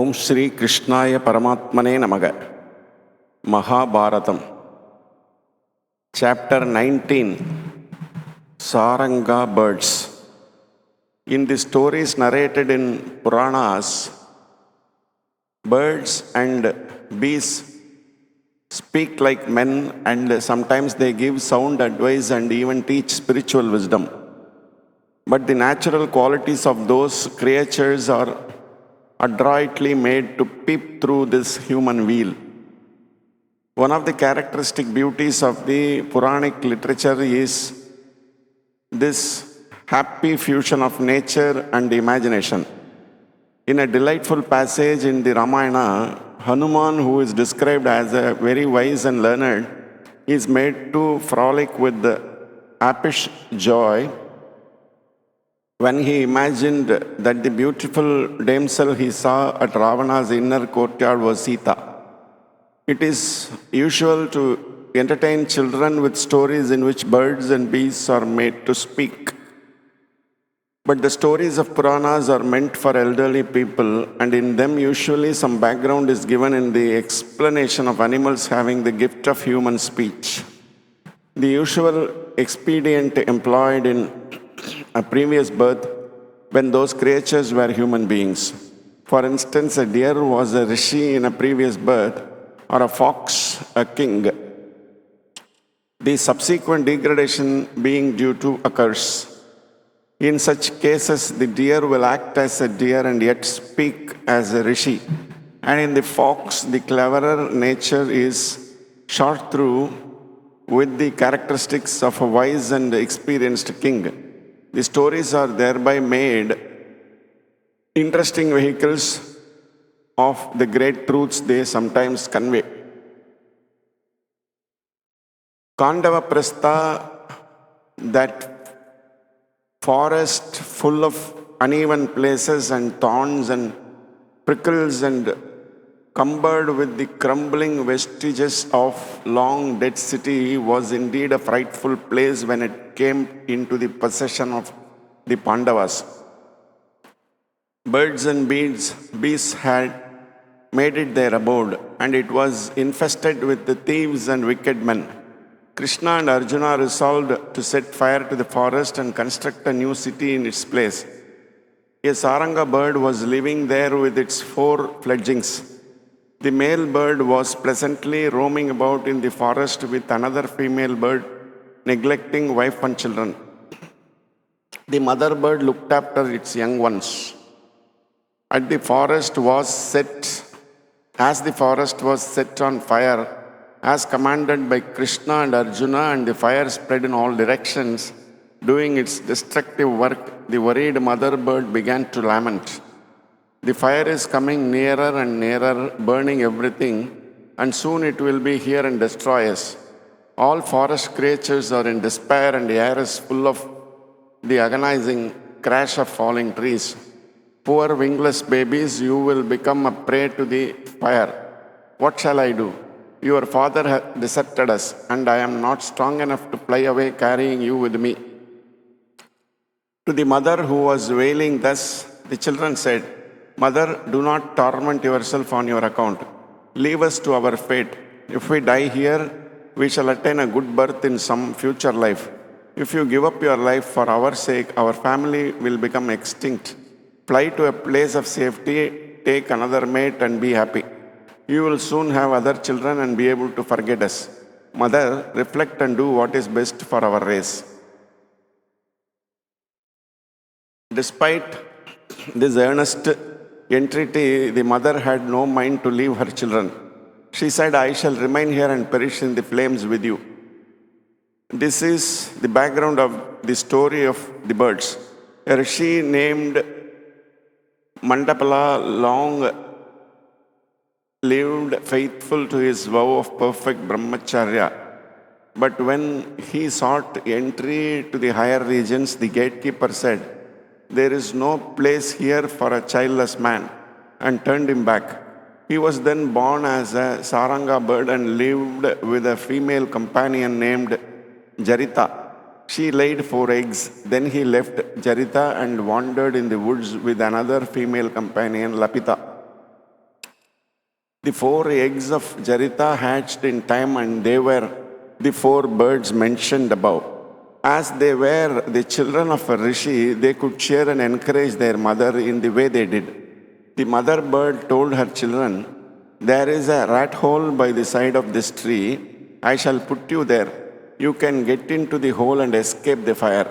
Om Shri Krishnaya Paramatmane Namaga. Mahabharatham. Chapter 19. Saranga Birds. In the stories narrated in Puranas, birds and bees speak like men, and sometimes they give sound advice and even teach spiritual wisdom. But the natural qualities of those creatures are adroitly made to peep through this human veil. One of the characteristic beauties of the Puranic literature is this happy fusion of nature and imagination. In a delightful passage in the Ramayana, Hanuman, who is described as a very wise and learned, is made to frolic with the apish joy when he imagined that the beautiful damsel he saw at Ravana's inner courtyard was Sita. It is usual to entertain children with stories in which birds and bees are made to speak. But the stories of Puranas are meant for elderly people, and in them usually some background is given in the explanation of animals having the gift of human speech. The usual expedient employed in a previous birth when those creatures were human beings. For instance, a deer was a rishi in a previous birth, or a fox a king. The subsequent degradation being due to a curse. In such cases, the deer will act as a deer and yet speak as a rishi. And in the fox, the cleverer nature is shot through with the characteristics of a wise and experienced king. The stories are thereby made interesting vehicles of the great truths they sometimes convey. Kandava Prastha, that forest full of uneven places and thorns and prickles and cumbered with the crumbling vestiges of long dead city, was indeed a frightful place when it came into the possession of the Pandavas. Birds and bees had made it their abode, and it was infested with the thieves and wicked men. Krishna and Arjuna resolved to set fire to the forest and construct a new city in its place. A Saranga bird was living there with its 4 fledglings. The male bird was pleasantly roaming about in the forest with another female bird, neglecting wife and children. The mother bird looked after its young ones. As the forest was set on fire, as commanded by Krishna and Arjuna, and the fire spread in all directions, doing its destructive work, the worried mother bird began to lament. The fire is coming nearer and nearer, burning everything, and soon it will be here and destroy us. All forest creatures are in despair, and the air is full of the agonizing crash of falling trees. Poor wingless babies, you will become a prey to the fire. What shall I do? Your father has deserted us, and I am not strong enough to fly away carrying you with me. To the mother who was wailing thus, the children said, Mother, do not torment yourself on your account. Leave us to our fate. If we die here, we shall attain a good birth in some future life. If you give up your life for our sake, our family will become extinct. Fly to a place of safety, take another mate, and be happy. You will soon have other children and be able to forget us. Mother, reflect and do what is best for our race. Despite this earnest entreaty, the mother had no mind to leave her children. She said, I shall remain here and perish in the flames with you. This is the background of the story of the birds. A rishi named Mandapala long lived faithful to his vow of perfect brahmacharya. But when he sought entry to the higher regions, the gatekeeper said, There is no place here for a childless man, and turned him back. He was then born as a Saranga bird and lived with a female companion named Jarita. She laid 4 eggs. Then he left Jarita and wandered in the woods with another female companion, Lapita. The 4 eggs of Jarita hatched in time, and they were the 4 birds mentioned above. As they were the children of a rishi, they could cheer and encourage their mother in the way they did. The mother bird told her children, "There is a rat hole by the side of this tree. I shall put you there. You can get into the hole and escape the fire.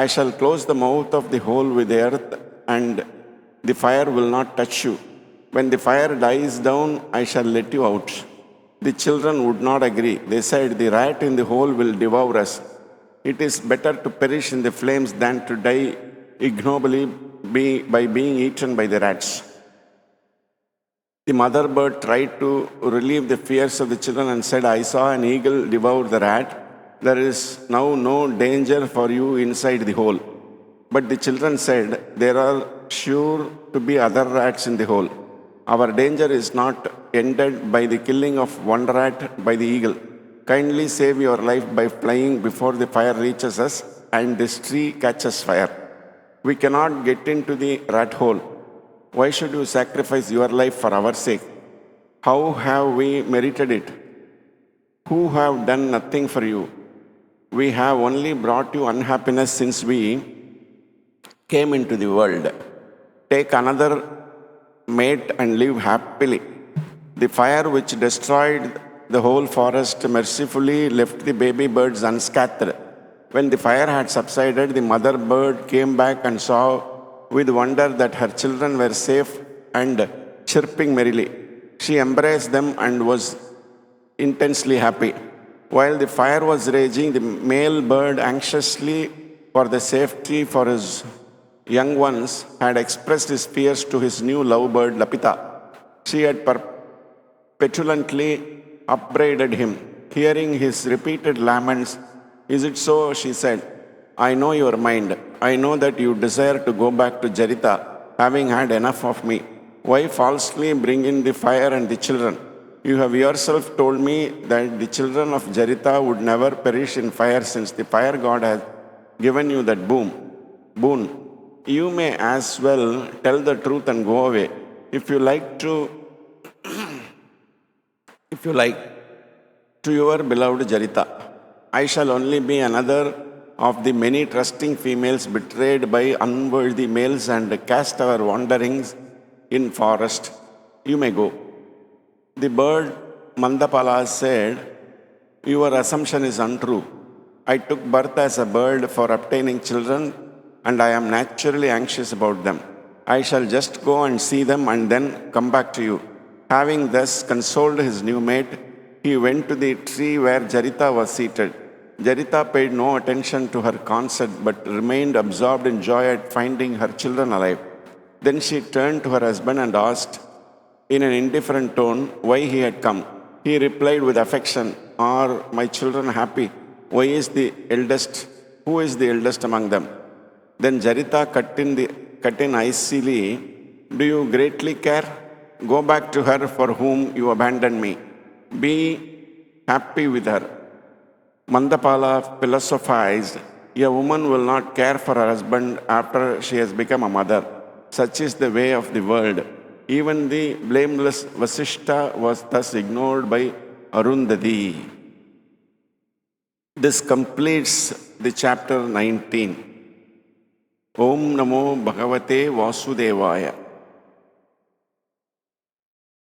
I shall close the mouth of the hole with earth, and the fire will not touch you. When the fire dies down, I shall let you out." The children would not agree. They said, "The rat in the hole will devour us. It is better to perish in the flames than to die ignobly by being eaten by the rats." The mother bird tried to relieve the fears of the children and said, "I saw an eagle devour the rat. There is now no danger for you inside the hole." But the children said, "There are sure to be other rats in the hole. Our danger is not ended by the killing of one rat by the eagle. Kindly save your life by flying before the fire reaches us and this tree catches fire. We cannot get into the rat hole. Why should you sacrifice your life for our sake? How have we merited it? Who have done nothing for you? We have only brought you unhappiness since we came into the world. Take another mate and live happily." The fire which destroyed the whole forest mercifully left the baby birds unscathed. When the fire had subsided, the mother bird came back and saw with wonder that her children were safe and chirping merrily. She embraced them and was intensely happy. While the fire was raging, the male bird, anxiously for the safety for his young ones, had expressed his fears to his new lovebird Lapita. She had petulantly upbraided him. Hearing his repeated laments, "Is it so?" she said. "I know your mind. I know that you desire to go back to Jarita, having had enough of me. Why falsely bring in the fire and the children? You have yourself told me that the children of Jarita would never perish in fire, since the fire god has given you that boon. You may as well tell the truth and go away. If you like, to your beloved Jarita. I shall only be another of the many trusting females betrayed by unworthy males and cast our wanderings in forest. You may go." The bird Mandapala said, "Your assumption is untrue. I took birth as a bird for obtaining children, and I am naturally anxious about them. I shall just go and see them and then come back to you." Having thus consoled his new mate, he went to the tree where Jarita was seated. Jarita paid no attention to her concert, but remained absorbed in joy at finding her children alive. Then she turned to her husband and asked, in an indifferent tone, why he had come. He replied with affection, "Are my children happy? Who is the eldest among them?" Then Jarita cut in icily, "Do you greatly care? Go back to her for whom you abandoned me. Be happy with her." Mandapala philosophized, "A woman will not care for her husband after she has become a mother. Such is the way of the world." Even the blameless Vasishta was thus ignored by Arundhati. This completes the chapter 19. Om Namo Bhagavate Vasudevaya.